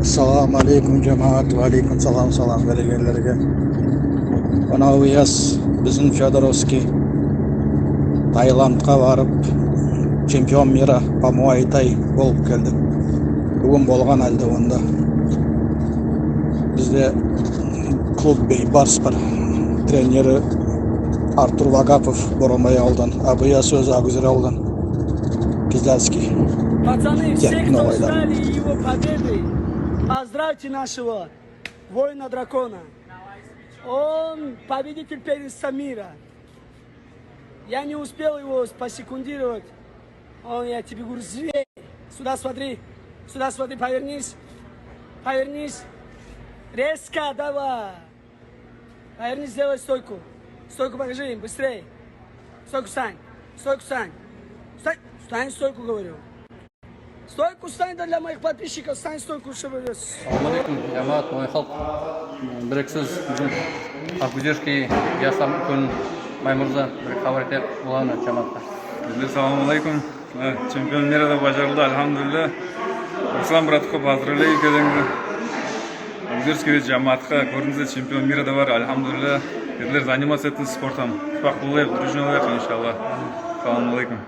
Assalamu alaikum cemaat, ve aleyküm salam velilerge. Ona uyas bizim Fyodorovski Tayland'a varıp Чемпион мира по Muay-Thai болып келді. Бүгін болған әлде онда. Бізде клуб бейбарс бар. Тренері Артур Вагапов Боромай аудан, Абыя сөз Агузер аудан, Кизлянский. Пацаны, все, кто ждали его победы, поздравьте нашего воина дракона. Он победитель первенства мира. Я не успел его посекундировать. Я тебе говорю, зверь. Сюда смотри, повернись. Резко давай. Повернись, сделай стойку. Стойку покажи им, быстрее. Стойку стань. Стойку говорю. Стойку стань, да, для моих подписчиков, стань стойку, чтобы... Assalamu alaikum, jamaat, moy xalq. Bireksiz bizim Akguzerskiy Yasam kun Maymurza bir xabar etib bo'lgan jamaatga. Assalamu alaikum. Чемпион мира да бажарылды, алхамдулилля. Руслан братқа поздравляю кәдімгі. Акгузерский жамаатқа көрдіңіздер, чемпион мира да бар, алхамдулилля. Сіздер заниматься етіңіз спортом. Успақ болайық, дружно болайық, иншаллах. Assalamu alaikum.